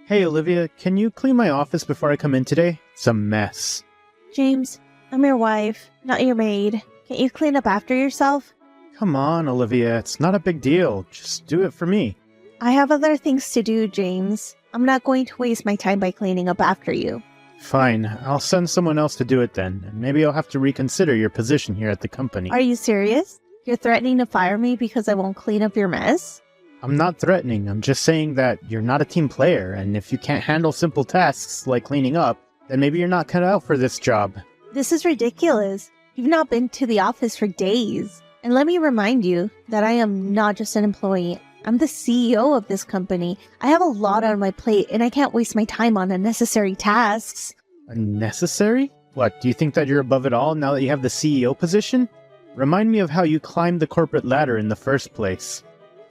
Hey, Olivia, can you clean my office before I come in today? It's a mess. James, I'm your wife, not your maid. Can't you clean up after yourself? Come on, Olivia, it's not a big deal. Just do it for me. I have other things to do, James. I'm not going to waste my time by cleaning up after you. Fine, I'll send someone else to do it then, and maybe I'll have to reconsider your position here at the company. Are you serious? You're threatening to fire me because I won't clean up your mess? I'm not threatening, I'm just saying that you're not a team player, and if you can't handle simple tasks like cleaning up, then maybe you're not cut out for this job. This is ridiculous. You've not been to the office for days. And let me remind you that I am not just an employee. I'm the CEO of this company. I have a lot on my plate, and I can't waste my time on unnecessary tasks. Unnecessary? What, do you think that you're above it all now that you have the CEO position? Remind me of how you climbed the corporate ladder in the first place.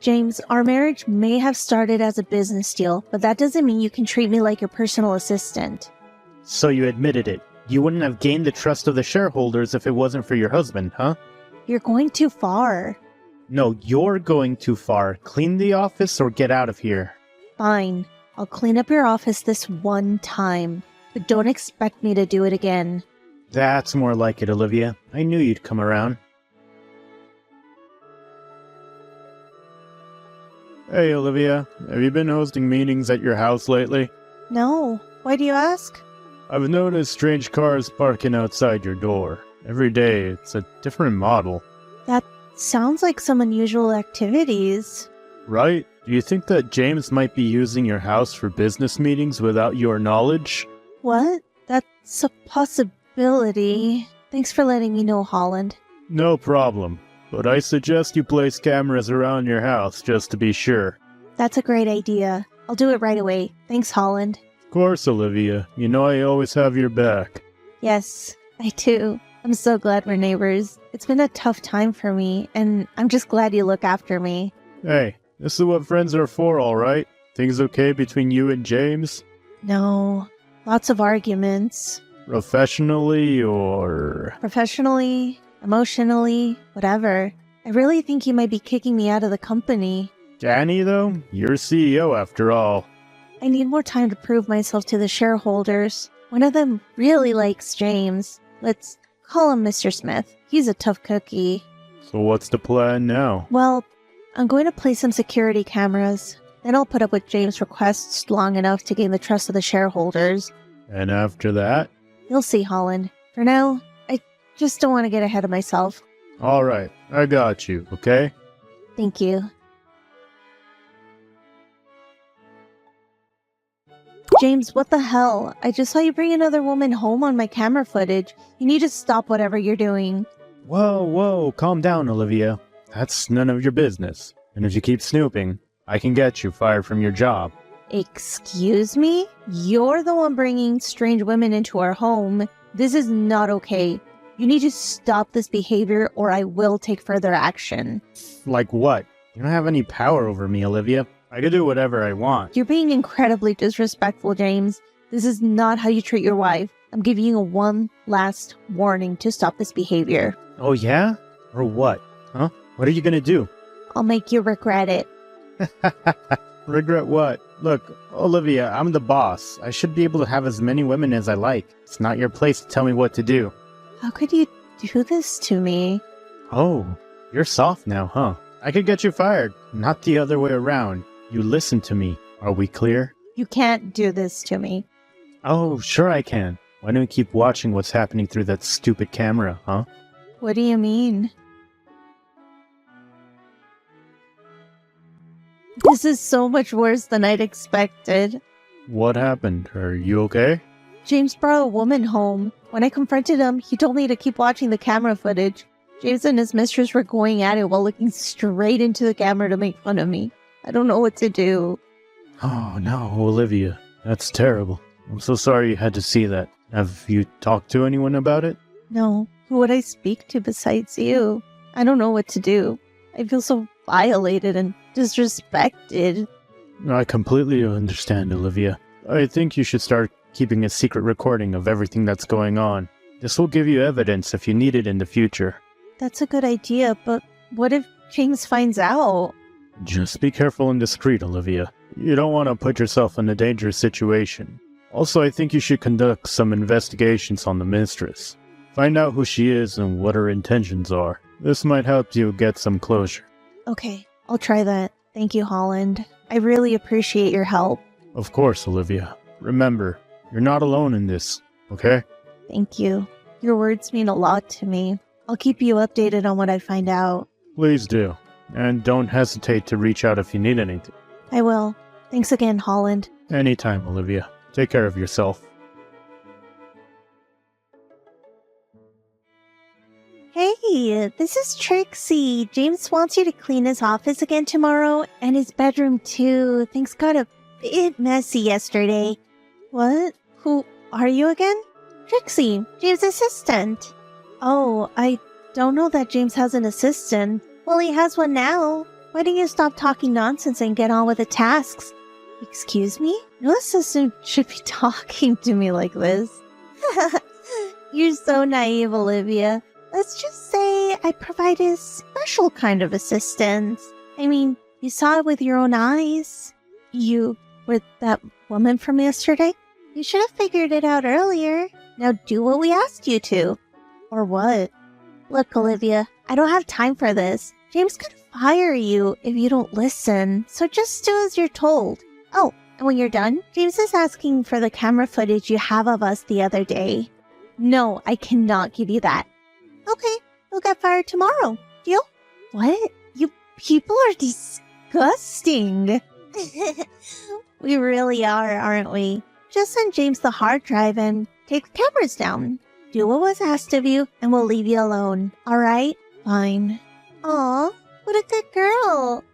James, our marriage may have started as a business deal, but that doesn't mean you can treat me like your personal assistant. So you admitted it. You wouldn't have gained the trust of the shareholders if it wasn't for your husband, huh? You're going too far. No, you're going too far. Clean the office or get out of here. Fine. I'll clean up your office this one time, but don't expect me to do it again. That's more like it, Olivia. I knew you'd come around. Hey, Olivia. Have you been hosting meetings at your house lately? No. Why do you ask? I've noticed strange cars parking outside your door. Every day, it's a different model. That sounds like some unusual activities. Right? Do you think that James might be using your house for business meetings without your knowledge? What? That's a possibility. Thanks for letting me know, Holland. No problem. But I suggest you place cameras around your house just to be sure. That's a great idea. I'll do it right away. Thanks, Holland. Of course, Olivia. You know I always have your back. Yes, I do. I'm so glad we're neighbors. It's been a tough time for me, and I'm just glad you look after me. Hey, this is what friends are for, alright? Things okay between you and James? No, lots of arguments. Professionally or... Professionally, emotionally, whatever. I really think you might be kicking me out of the company. Danny, though? You're CEO after all. I need more time to prove myself to the shareholders. One of them really likes James. Let's call him Mr. Smith. He's a tough cookie. So what's the plan now? Well, I'm going to place some security cameras. Then I'll put up with James' requests long enough to gain the trust of the shareholders. And after that? You'll see, Holland. For now, I just don't want to get ahead of myself. Alright, I got you, okay? Thank you. James, what the hell? I just saw you bring another woman home on my camera footage. You need to stop whatever you're doing. Whoa, calm down, Olivia. That's none of your business. And if you keep snooping, I can get you fired from your job. Excuse me? You're the one bringing strange women into our home. This is not okay. You need to stop this behavior or I will take further action. Like what? You don't have any power over me, Olivia. I can do whatever I want. You're being incredibly disrespectful, James. This is not how you treat your wife. I'm giving you one last warning to stop this behavior. Oh yeah? Or what? Huh? What are you gonna do? I'll make you regret it. Regret what? Look, Olivia, I'm the boss. I should be able to have as many women as I like. It's not your place to tell me what to do. How could you do this to me? Oh, you're soft now, huh? I could get you fired, not the other way around. You listen to me. Are we clear? You can't do this to me. Oh, sure I can. Why don't we keep watching what's happening through that stupid camera, huh? What do you mean? This is so much worse than I'd expected. What happened? Are you okay? James brought a woman home. When I confronted him, he told me to keep watching the camera footage. James and his mistress were going at it while looking straight into the camera to make fun of me. I don't know what to do. Oh no, Olivia. That's terrible. I'm so sorry you had to see that. Have you talked to anyone about it? No, who would I speak to besides you? I don't know what to do. I feel so violated and disrespected. I completely understand, Olivia. I think you should start keeping a secret recording of everything that's going on. This will give you evidence if you need it in the future. That's a good idea, but what if James finds out? Just be careful and discreet, Olivia. You don't want to put yourself in a dangerous situation. Also, I think you should conduct some investigations on the mistress. Find out who she is and what her intentions are. This might help you get some closure. Okay, I'll try that. Thank you, Holland. I really appreciate your help. Of course, Olivia. Remember, you're not alone in this, okay? Thank you. Your words mean a lot to me. I'll keep you updated on what I find out. Please do. And don't hesitate to reach out if you need anything. I will. Thanks again, Holland. Anytime, Olivia. Take care of yourself. Hey, this is Trixie. James wants you to clean his office again tomorrow, and his bedroom too. Things got a bit messy yesterday. What? Who are you again? Trixie, James' assistant. Oh, I don't know that James has an assistant. Well, he has one now. Why don't you stop talking nonsense and get on with the tasks? Excuse me? No assistant should be talking to me like this. You're so naive, Olivia. Let's just say I provide a special kind of assistance. I mean, you saw it with your own eyes. You were that woman from yesterday? You should have figured it out earlier. Now do what we asked you to. Or what? Look, Olivia, I don't have time for this. James could fire you if you don't listen, so just do as you're told. Oh, and when you're done, James is asking for the camera footage you have of us the other day. No, I cannot give you that. Okay, you'll get fired tomorrow. Deal? What? You people are disgusting. We really are, aren't we? Just send James the hard drive and take the cameras down. Do what was asked of you, and we'll leave you alone. Alright? Fine. Aw, what a good girl.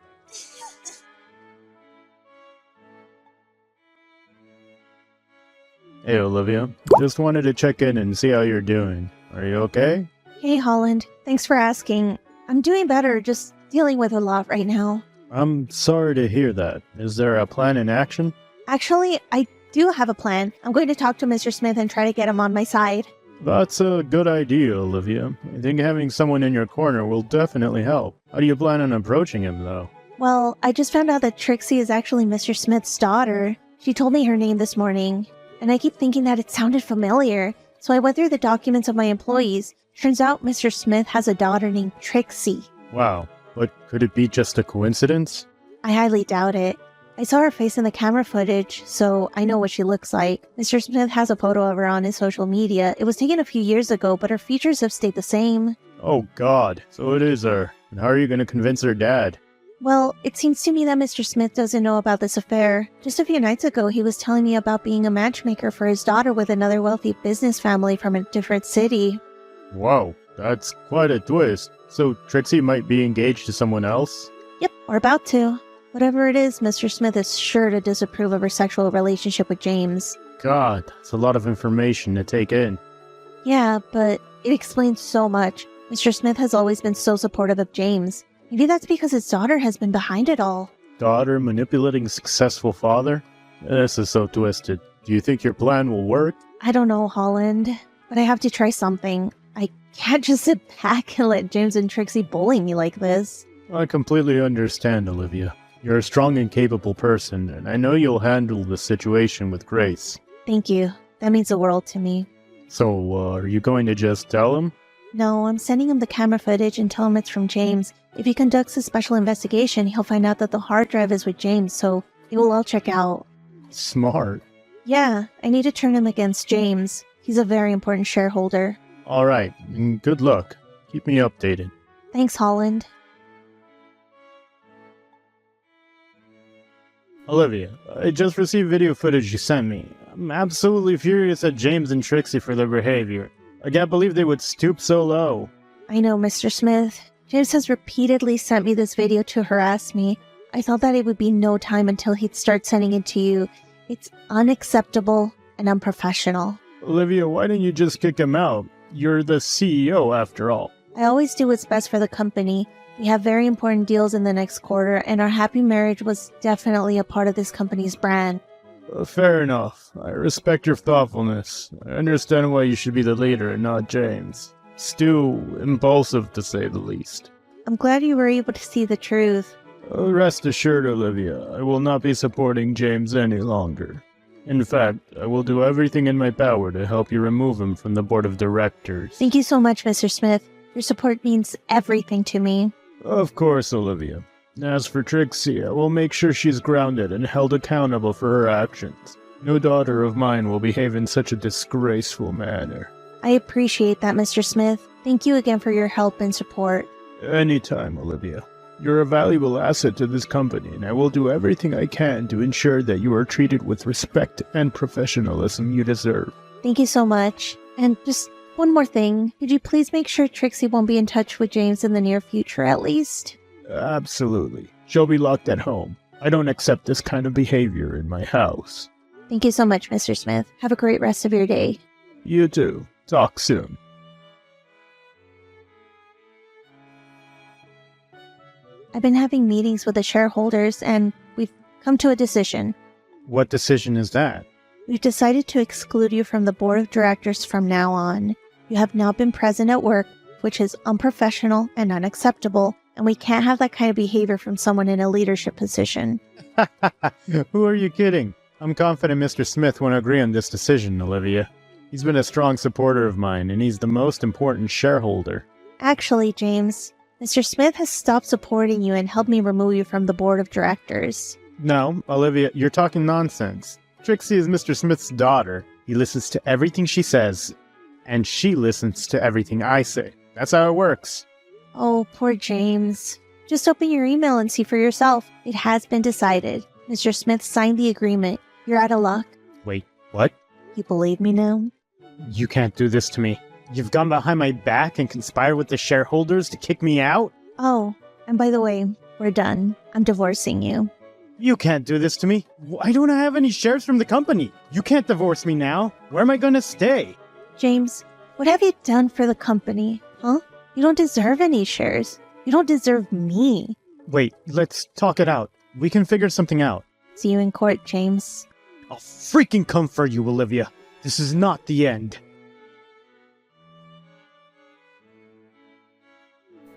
Hey, Olivia. Just wanted to check in and see how you're doing. Are you okay? Hey, Holland. Thanks for asking. I'm doing better, just dealing with a lot right now. I'm sorry to hear that. Is there a plan in action? Actually, I do have a plan. I'm going to talk to Mr. Smith and try to get him on my side. That's a good idea, Olivia. I think having someone in your corner will definitely help. How do you plan on approaching him, though? Well, I just found out that Trixie is actually Mr. Smith's daughter. She told me her name this morning, and I keep thinking that it sounded familiar, so I went through the documents of my employees. Turns out Mr. Smith has a daughter named Trixie. Wow, but could it be just a coincidence? I highly doubt it. I saw her face in the camera footage, so I know what she looks like. Mr. Smith has a photo of her on his social media. It was taken a few years ago, but her features have stayed the same. Oh god, so it is her. And how are you going to convince her dad? Well, it seems to me that Mr. Smith doesn't know about this affair. Just a few nights ago, he was telling me about being a matchmaker for his daughter with another wealthy business family from a different city. Wow, that's quite a twist. So Trixie might be engaged to someone else? Yep, or about to. Whatever it is, Mr. Smith is sure to disapprove of her sexual relationship with James. God, that's a lot of information to take in. Yeah, but it explains so much. Mr. Smith has always been so supportive of James. Maybe that's because his daughter has been behind it all. Daughter manipulating successful father? This is so twisted. Do you think your plan will work? I don't know, Holland, but I have to try something. I can't just sit back and let James and Trixie bully me like this. I completely understand, Olivia. You're a strong and capable person, and I know you'll handle the situation with grace. Thank you. That means the world to me. So, are you going to just tell him? No, I'm sending him the camera footage and tell him it's from James. If he conducts a special investigation, he'll find out that the hard drive is with James, so it will all check out. Smart. Yeah, I need to turn him against James. He's a very important shareholder. Alright, and good luck. Keep me updated. Thanks, Holland. Olivia, I just received video footage you sent me. I'm absolutely furious at James and Trixie for their behavior. I can't believe they would stoop so low. I know, Mr. Smith. James has repeatedly sent me this video to harass me. I thought that it would be no time until he'd start sending it to you. It's unacceptable and unprofessional. Olivia, why didn't you just kick him out? You're the CEO after all. I always do what's best for the company. We have very important deals in the next quarter, and our happy marriage was definitely a part of this company's brand. Fair enough. I respect your thoughtfulness. I understand why you should be the leader and not James. It's too impulsive, to say the least. I'm glad you were able to see the truth. Rest assured, Olivia, I will not be supporting James any longer. In fact, I will do everything in my power to help you remove him from the board of directors. Thank you so much, Mr. Smith. Your support means everything to me. Of course, Olivia. As for Trixie, I will make sure she's grounded and held accountable for her actions. No daughter of mine will behave in such a disgraceful manner. I appreciate that, Mr. Smith. Thank you again for your help and support. Anytime, Olivia. You're a valuable asset to this company, and I will do everything I can to ensure that you are treated with respect and professionalism you deserve. Thank you so much. And just one more thing. Could you please make sure Trixie won't be in touch with James in the near future, at least? Absolutely. She'll be locked at home. I don't accept this kind of behavior in my house. Thank you so much, Mr. Smith. Have a great rest of your day. You too. Talk soon. I've been having meetings with the shareholders, and we've come to a decision. What decision is that? We've decided to exclude you from the board of directors from now on. You have not been present at work, which is unprofessional and unacceptable, and we can't have that kind of behavior from someone in a leadership position. Who are you kidding? I'm confident Mr. Smith won't agree on this decision, Olivia. He's been a strong supporter of mine, and he's the most important shareholder. Actually, James, Mr. Smith has stopped supporting you and helped me remove you from the board of directors. No, Olivia, you're talking nonsense. Trixie is Mr. Smith's daughter. He listens to everything she says, and she listens to everything I say. That's how it works. Oh, poor James. Just open your email and see for yourself. It has been decided. Mr. Smith signed the agreement. You're out of luck. Wait, what? You believe me now? You can't do this to me. You've gone behind my back and conspired with the shareholders to kick me out? Oh, and by the way, we're done. I'm divorcing you. You can't do this to me. Why don't I have any shares from the company? You can't divorce me now. Where am I going to stay? James, what have you done for the company, huh? You don't deserve any shares. You don't deserve me. Wait, let's talk it out. We can figure something out. See you in court, James. I'll freaking come for you, Olivia. This is not the end.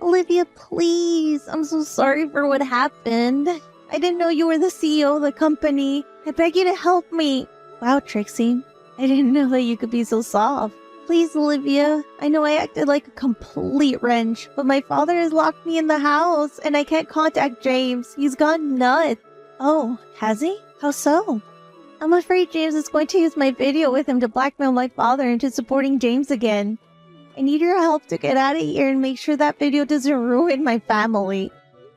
Olivia, please. I'm so sorry for what happened. I didn't know you were the CEO of the company. I beg you to help me. Wow, Trixie. I didn't know that you could be so soft. Please, Olivia. I know I acted like a complete wrench, but my father has locked me in the house and I can't contact James. He's gone nuts. Oh, has he? How so? I'm afraid James is going to use my video with him to blackmail my father into supporting James again. I need your help to get out of here and make sure that video doesn't ruin my family.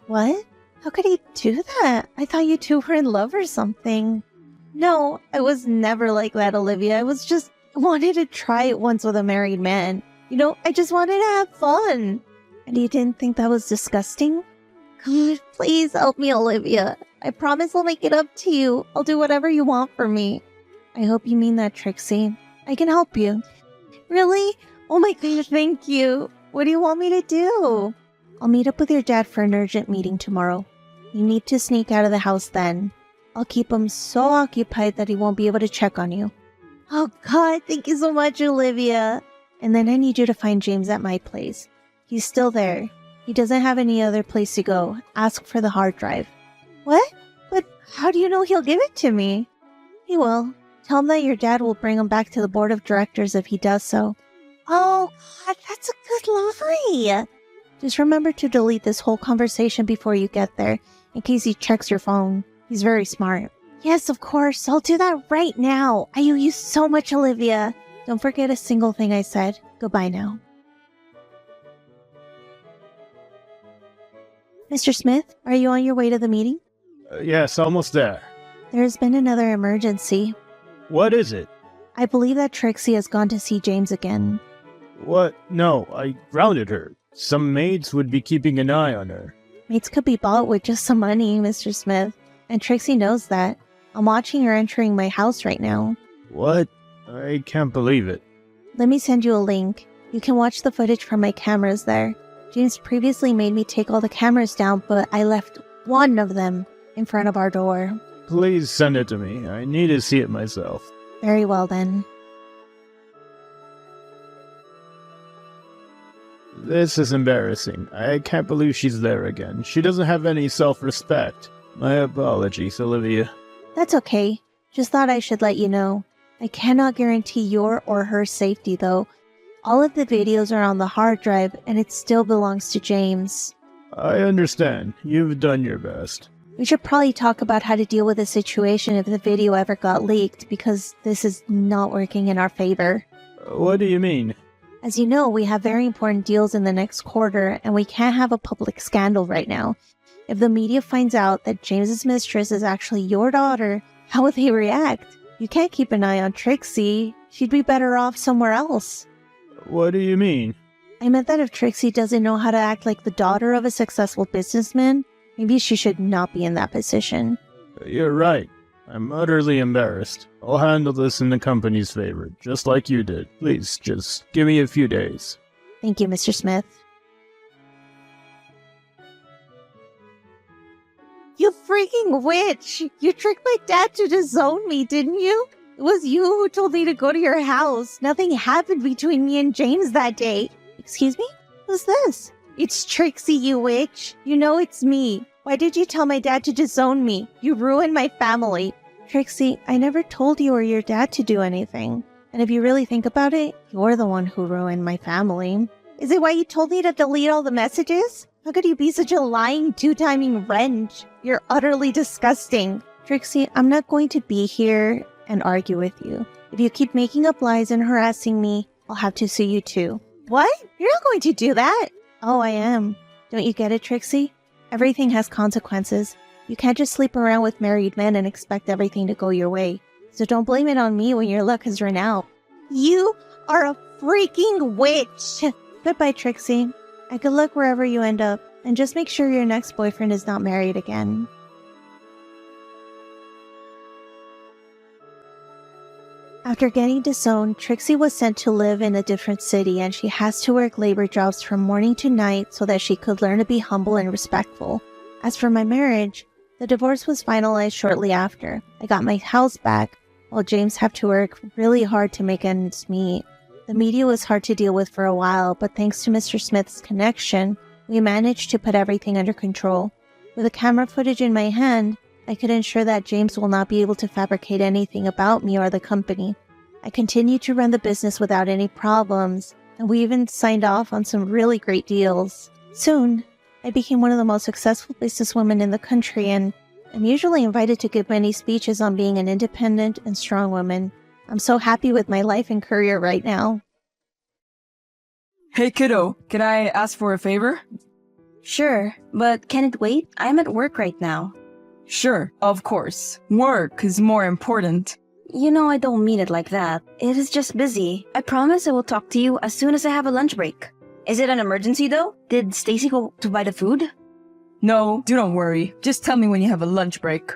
What? How could he do that? I thought you two were in love or something. No, I was never like that, Olivia. I wanted to try it once with a married man. You know, I just wanted to have fun. And you didn't think that was disgusting? God, please help me, Olivia. I promise I'll make it up to you. I'll do whatever you want for me. I hope you mean that, Trixie. I can help you. Really? Oh my gosh, thank you. What do you want me to do? I'll meet up with your dad for an urgent meeting tomorrow. You need to sneak out of the house then. I'll keep him so occupied that he won't be able to check on you. Oh God, thank you so much, Olivia. And then I need you to find James at my place. He's still there. He doesn't have any other place to go. Ask for the hard drive. What? But how do you know he'll give it to me? He will. Tell him that your dad will bring him back to the board of directors if he does so. Oh God, that's a good lie. Just remember to delete this whole conversation before you get there, in case he checks your phone. He's very smart. Yes, of course. I'll do that right now. I owe you so much, Olivia. Don't forget a single thing I said. Goodbye now. Mr. Smith, are you on your way to the meeting? Yes, almost there. There's been another emergency. What is it? I believe that Trixie has gone to see James again. What? No, I grounded her. Some maids would be keeping an eye on her. Maids could be bought with just some money, Mr. Smith. And Trixie knows that. I'm watching her entering my house right now. What? I can't believe it. Let me send you a link. You can watch the footage from my cameras there. James previously made me take all the cameras down, but I left one of them in front of our door. Please send it to me. I need to see it myself. Very well then. This is embarrassing. I can't believe she's there again. She doesn't have any self-respect. My apologies, Olivia. That's okay. Just thought I should let you know. I cannot guarantee your or her safety, though. All of the videos are on the hard drive, and it still belongs to James. I understand. You've done your best. We should probably talk about how to deal with the situation if the video ever got leaked, because this is not working in our favor. What do you mean? As you know, we have very important deals in the next quarter, and we can't have a public scandal right now. If the media finds out that James's mistress is actually your daughter, how would they react? You can't keep an eye on Trixie. She'd be better off somewhere else. What do you mean? I meant that if Trixie doesn't know how to act like the daughter of a successful businessman, maybe she should not be in that position. You're right. I'm utterly embarrassed. I'll handle this in the company's favor, just like you did. Please, just give me a few days. Thank you, Mr. Smith. You freaking witch! You tricked my dad to disown me, didn't you? It was you who told me to go to your house. Nothing happened between me and James that day. Excuse me? Who's this? It's Trixie, you witch. You know it's me. Why did you tell my dad to disown me? You ruined my family. Trixie, I never told you or your dad to do anything. And if you really think about it, you're the one who ruined my family. Is it why you told me to delete all the messages? How could you be such a lying, two-timing wrench? You're utterly disgusting. Trixie, I'm not going to be here and argue with you. If you keep making up lies and harassing me, I'll have to sue you too. What? You're not going to do that? Oh, I am. Don't you get it, Trixie? Everything has consequences. You can't just sleep around with married men and expect everything to go your way. So don't blame it on me when your luck has run out. You are a freaking witch! Goodbye, Trixie. And good luck wherever you end up. And just make sure your next boyfriend is not married again. After getting disowned, Trixie was sent to live in a different city, and she has to work labor jobs from morning to night so that she could learn to be humble and respectful. As for my marriage, the divorce was finalized shortly after. I got my house back, while James had to work really hard to make ends meet. The media was hard to deal with for a while, but thanks to Mr. Smith's connection, we managed to put everything under control. With the camera footage in my hand, I could ensure that James will not be able to fabricate anything about me or the company. I continued to run the business without any problems, and we even signed off on some really great deals. Soon, I became one of the most successful businesswomen in the country, and I'm usually invited to give many speeches on being an independent and strong woman. I'm so happy with my life and career right now. Hey kiddo, can I ask for a favor? Sure, but can it wait? I'm at work right now. Sure, of course. Work is more important. You know I don't mean it like that. It is just busy. I promise I will talk to you as soon as I have a lunch break. Is it an emergency though? Did Stacy go to buy the food? No, do not worry. Just tell me when you have a lunch break.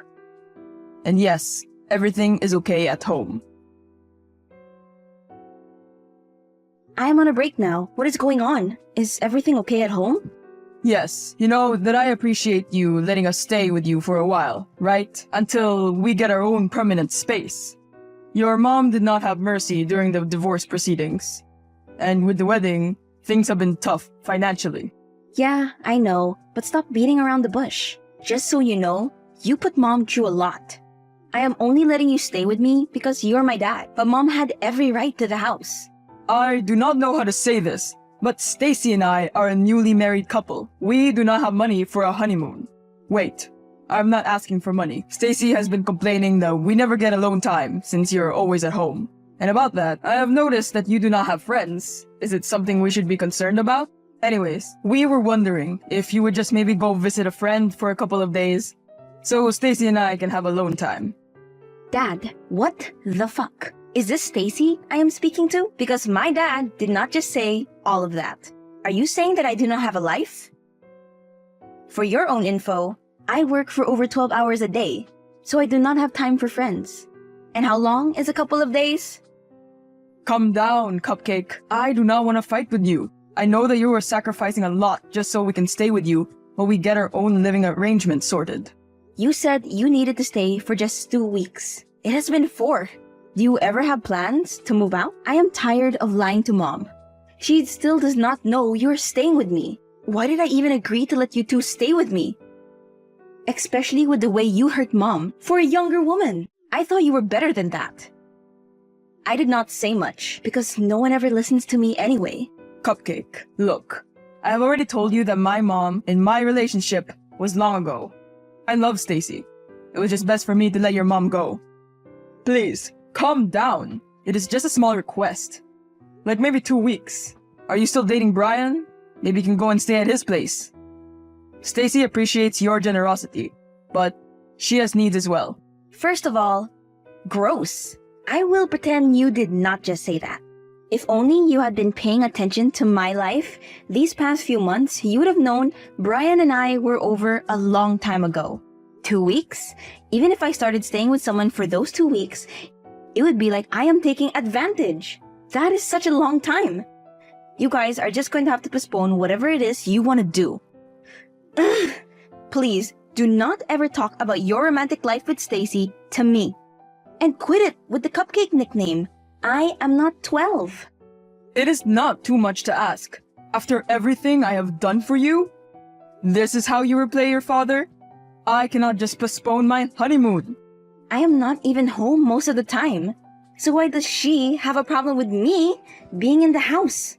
And yes, everything is okay at home. I am on a break now. What is going on? Is everything okay at home? Yes, you know that I appreciate you letting us stay with you for a while, right? Until we get our own permanent space. Your mom did not have mercy during the divorce proceedings. And with the wedding, things have been tough financially. Yeah, I know, but stop beating around the bush. Just so you know, you put mom through a lot. I am only letting you stay with me because you're my dad, but mom had every right to the house. I do not know how to say this, but Stacy and I are a newly married couple. We do not have money for a honeymoon. Wait, I'm not asking for money. Stacy has been complaining that we never get alone time since you're always at home. And about that, I have noticed that you do not have friends. Is it something we should be concerned about? Anyways, we were wondering if you would just maybe go visit a friend for a couple of days, so Stacy and I can have alone time. Dad, what the fuck? Is this Stacy I am speaking to? Because my dad did not just say all of that. Are you saying that I do not have a life? For your own info, I work for over 12 hours a day, so I do not have time for friends. And how long is a couple of days? Calm down, Cupcake. I do not want to fight with you. I know that you are sacrificing a lot just so we can stay with you while we get our own living arrangements sorted. You said you needed to stay for just 2 weeks. It has been 4. Do you ever have plans to move out? I am tired of lying to mom. She still does not know you're staying with me. Why did I even agree to let you two stay with me? Especially with the way you hurt Mom for a younger woman. I thought you were better than that. I did not say much because no one ever listens to me anyway. Cupcake, look. I have already told you that my mom and my relationship was long ago. I love Stacy. It was just best for me to let your mom go. Please, calm down. It is just a small request. Like maybe 2 weeks. Are you still dating Brian? Maybe you can go and stay at his place. Stacy appreciates your generosity, but she has needs as well. First of all, gross. I will pretend you did not just say that. If only you had been paying attention to my life these past few months, you would have known Brian and I were over a long time ago. 2 weeks? Even if I started staying with someone for those 2 weeks, it would be like I am taking advantage. That is such a long time. You guys are just going to have to postpone whatever it is you want to do. Please, do not ever talk about your romantic life with Stacy to me. And quit it with the cupcake nickname. I am not 12. It is not too much to ask. After everything I have done for you, this is how you replay your father? I cannot just postpone my honeymoon. I am not even home most of the time. So why does she have a problem with me being in the house?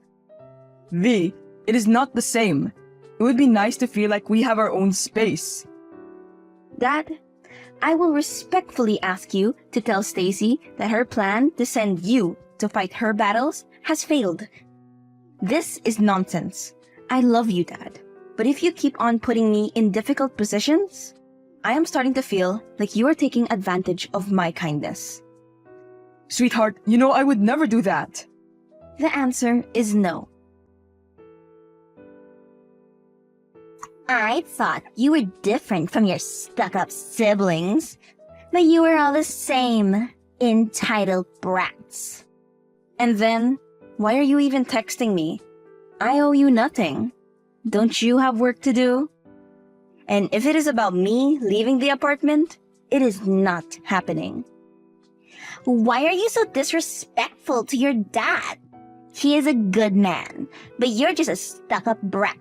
V, it is not the same. It would be nice to feel like we have our own space. Dad, I will respectfully ask you to tell Stacy that her plan to send you to fight her battles has failed. This is nonsense. I love you, Dad. But if you keep on putting me in difficult positions, I am starting to feel like you are taking advantage of my kindness. Sweetheart, you know I would never do that. The answer is no. I thought you were different from your stuck-up siblings, but you were all the same, entitled brats. And then, why are you even texting me? I owe you nothing. Don't you have work to do? And if it is about me leaving the apartment, it is not happening. Why are you so disrespectful to your dad? He is a good man, but you're just a stuck-up brat.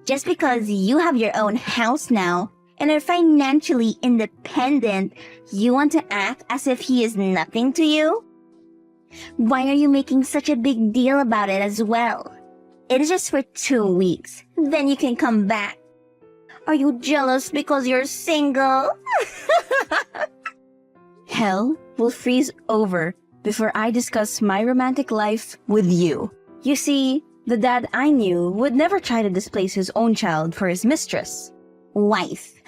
Just because you have your own house now and are financially independent, you want to act as if he is nothing to you? Why are you making such a big deal about it as well? It is just for 2 weeks. Then you can come back. Are you jealous because you're single? Hell will freeze over before I discuss my romantic life with you. You see, the dad I knew would never try to displace his own child for his mistress. Wife.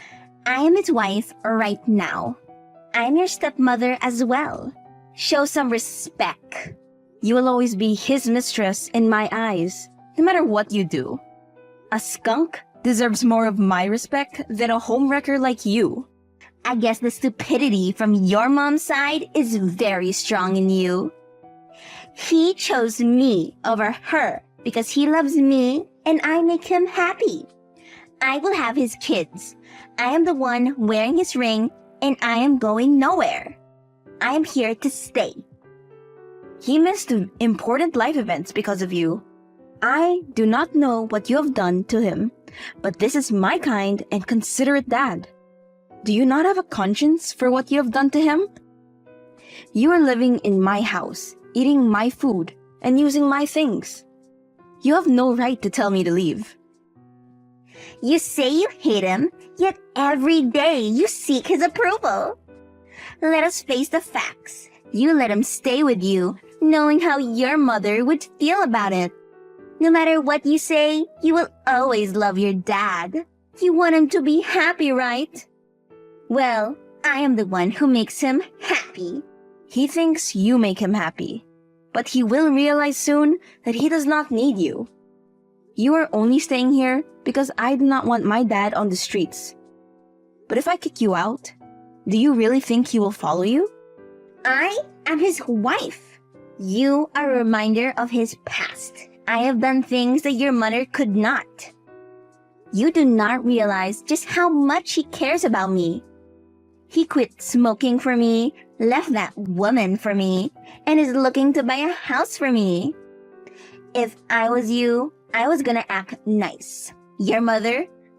I am his wife right now. I am your stepmother as well. Show some respect. You will always be his mistress in my eyes, no matter what you do. A skunk deserves more of my respect than a homewrecker like you. I guess the stupidity from your mom's side is very strong in you. He chose me over her because he loves me and I make him happy. I will have his kids. I am the one wearing his ring and I am going nowhere. I am here to stay. He missed important life events because of you. I do not know what you have done to him, but this is my kind and considerate dad. Do you not have a conscience for what you have done to him? You are living in my house, eating my food, and using my things. You have no right to tell me to leave. You say you hate him, yet every day you seek his approval. Let us face the facts. You let him stay with you, knowing how your mother would feel about it. No matter what you say, you will always love your dad. You want him to be happy, right? Well, I am the one who makes him happy. He thinks you make him happy, but he will realize soon that he does not need you. You are only staying here because I do not want my dad on the streets. But if I kick you out, do you really think he will follow you? I am his wife. You are a reminder of his past. I have done things that your mother could not. You do not realize just how much he cares about me. He quit smoking for me, left that woman for me, and is looking to buy a house for me. If I was you, I was gonna act nice. Your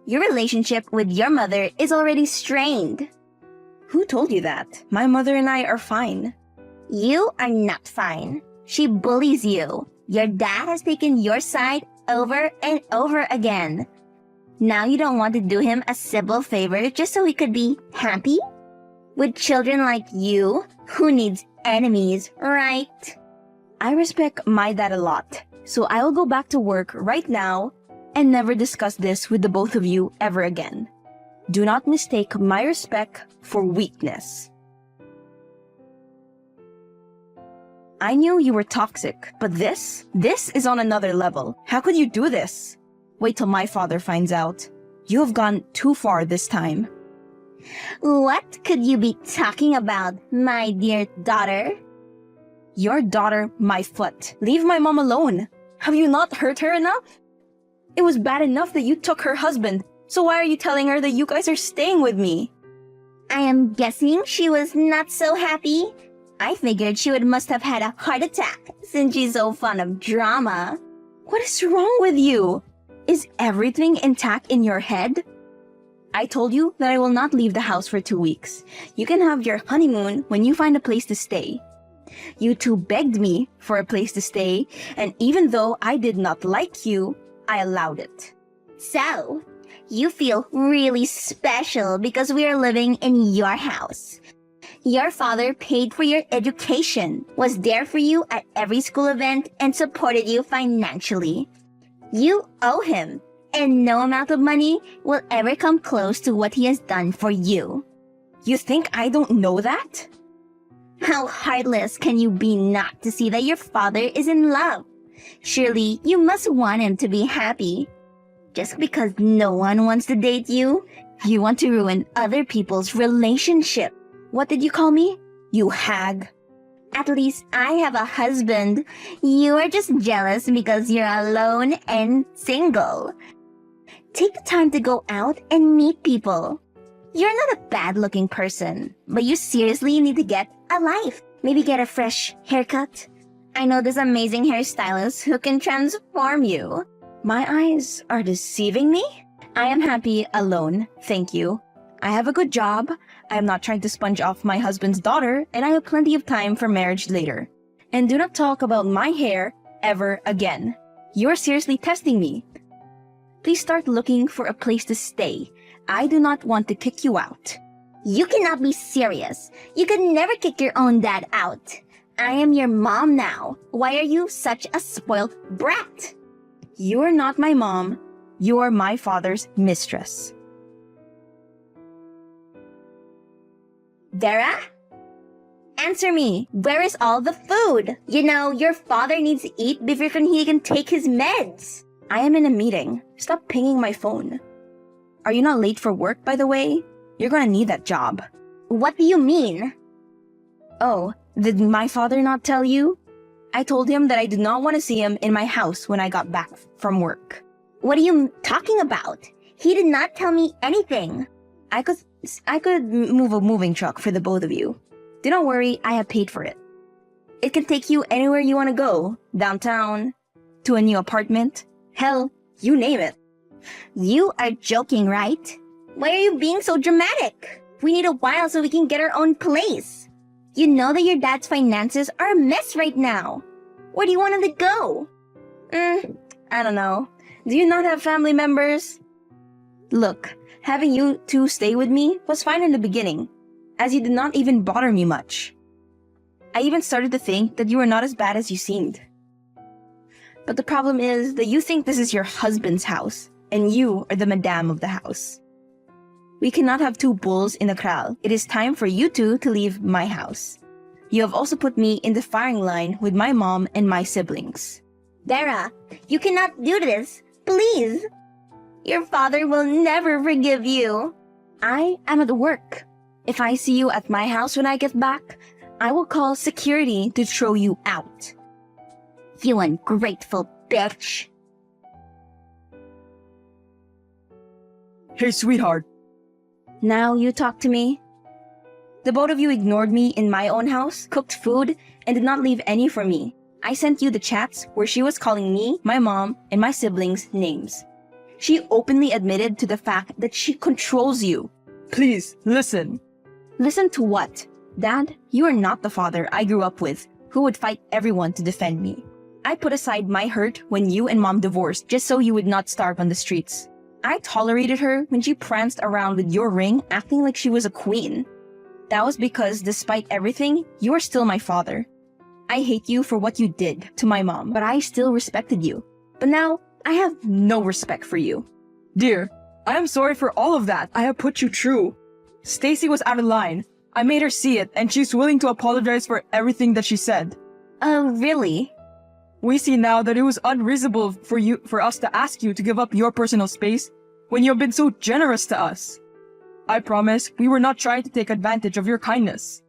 relationship with your mother is already strained. Who told you that? My mother and I are fine. You are not fine. She bullies you. Your dad has taken your side over and over again. Now you don't want to do him a civil favor just so he could be happy? With children like you, who needs enemies, right? I respect my dad a lot, so I will go back to work right now and never discuss this with the both of you ever again. Do not mistake my respect for weakness. I knew you were toxic, but this is on another level. How could you do this? Wait till my father finds out. You have gone too far this time. What could you be talking about, my dear daughter? Your daughter, my foot. Leave my mom alone. Have you not hurt her enough? It was bad enough that you took her husband, so why are you telling her that you guys are staying with me? I am guessing she was not so happy. I figured she must have had a heart attack since she's so fond of drama. What is wrong with you? Is everything intact in your head? I told you that I will not leave the house for 2 weeks. You can have your honeymoon when you find a place to stay. You two begged me for a place to stay, and even though I did not like you, I allowed it. So, you feel really special because we are living in your house. Your father paid for your education, was there for you at every school event, and supported you financially. You owe him, and no amount of money will ever come close to what he has done for you. You think I don't know that? How heartless can you be not to see that your father is in love? Surely you must want him to be happy. Just because no one wants to date you, you want to ruin other people's relationship. What did you call me? You hag. At least I have a husband. You are just jealous because you're alone and single. Take the time to go out and meet people. You're not a bad-looking person, but you seriously need to get a life. Maybe get a fresh haircut. I know this amazing hairstylist who can transform you. My eyes are deceiving me? I am happy alone, thank you. I have a good job, I am not trying to sponge off my husband's daughter, and I have plenty of time for marriage later. And do not talk about my hair ever again. You are seriously testing me. Please start looking for a place to stay. I do not want to kick you out. You cannot be serious. You could never kick your own dad out. I am your mom now. Why are you such a spoiled brat? You are not my mom. You are my father's mistress. Vera? Answer me. Where is all the food? You know, your father needs to eat before he can take his meds. I am in a meeting. Stop pinging my phone. Are you not late for work, by the way? You're gonna need that job. What do you mean? Oh, did my father not tell you? I told him that I did not want to see him in my house when I got back from work. What are you talking about? He did not tell me anything. I could move a moving truck for the both of you. Do not worry, I have paid for it. It can take you anywhere you want to go. Downtown, to a new apartment. Hell, you name it. You are joking, right? Why are you being so dramatic? We need a while so we can get our own place. You know that your dad's finances are a mess right now. Where do you want him to go? I don't know. Do you not have family members? Look, having you two stay with me was fine in the beginning, as you did not even bother me much. I even started to think that you were not as bad as you seemed. But the problem is that you think this is your husband's house, and you are the madame of the house. We cannot have two bulls in a corral. It is time for you two to leave my house. You have also put me in the firing line with my mom and my siblings. Vera, you cannot do this. Please. Your father will never forgive you. I am at work. If I see you at my house when I get back, I will call security to throw you out. You ungrateful bitch. Hey, sweetheart. Now you talk to me. The both of you ignored me in my own house, cooked food, and did not leave any for me. I sent you the chats where she was calling me, my mom, and my siblings names. She openly admitted to the fact that she controls you. Please, listen. Listen to what? Dad, you are not the father I grew up with who would fight everyone to defend me. I put aside my hurt when you and mom divorced just so you would not starve on the streets. I tolerated her when she pranced around with your ring acting like she was a queen. That was because despite everything, you are still my father. I hate you for what you did to my mom, but I still respected you. But now, I have no respect for you. Dear, I am sorry for all of that. I have put you through. Stacy was out of line. I made her see it, and she's willing to apologize for everything that she said. Really? We see now that it was unreasonable for us to ask you to give up your personal space when you have been so generous to us. I promise we were not trying to take advantage of your kindness.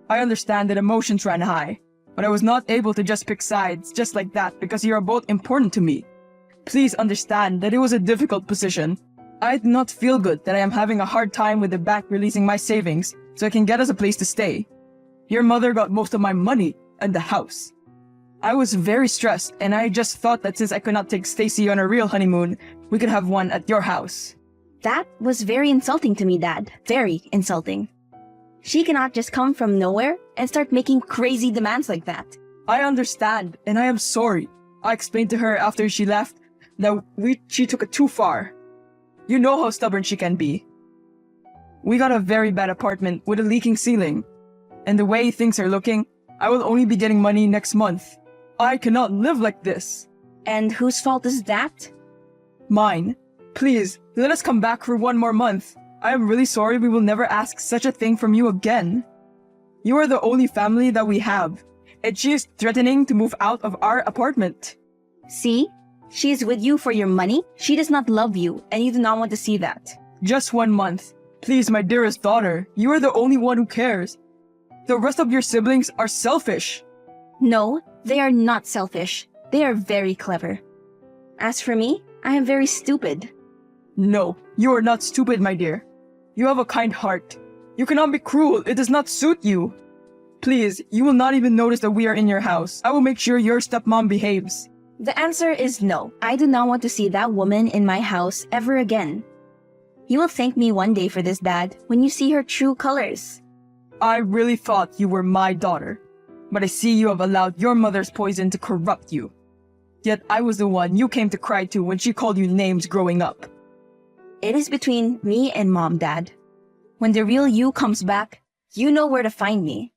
I understand that emotions ran high, but I was not able to just pick sides just like that because you are both important to me. Please understand that it was a difficult position. I do not feel good that I am having a hard time with the bank releasing my savings so I can get us a place to stay. Your mother got most of my money and the house. I was very stressed, and I just thought that since I could not take Stacy on a real honeymoon, we could have one at your house. That was very insulting to me, Dad. Very insulting. She cannot just come from nowhere and start making crazy demands like that. I understand, and I am sorry. I explained to her after she left that she took it too far. You know how stubborn she can be. We got a very bad apartment with a leaking ceiling. And the way things are looking, I will only be getting money next month. I cannot live like this. And whose fault is that? Mine. Please, let us come back for one more month. I am really sorry we will never ask such a thing from you again. You are the only family that we have, and she is threatening to move out of our apartment. See? She is with you for your money. She does not love you, and you do not want to see that. Just 1 month. Please, my dearest daughter, you are the only one who cares. The rest of your siblings are selfish. No, they are not selfish. They are very clever. As for me, I am very stupid. No, you are not stupid, my dear. You have a kind heart. You cannot be cruel. It does not suit you. Please, you will not even notice that we are in your house. I will make sure your stepmom behaves. The answer is no. I do not want to see that woman in my house ever again. You will thank me one day for this, Dad, when you see her true colors. I really thought you were my daughter, but I see you have allowed your mother's poison to corrupt you. Yet I was the one you came to cry to when she called you names growing up. It is between me and Mom, Dad. When the real you comes back, you know where to find me.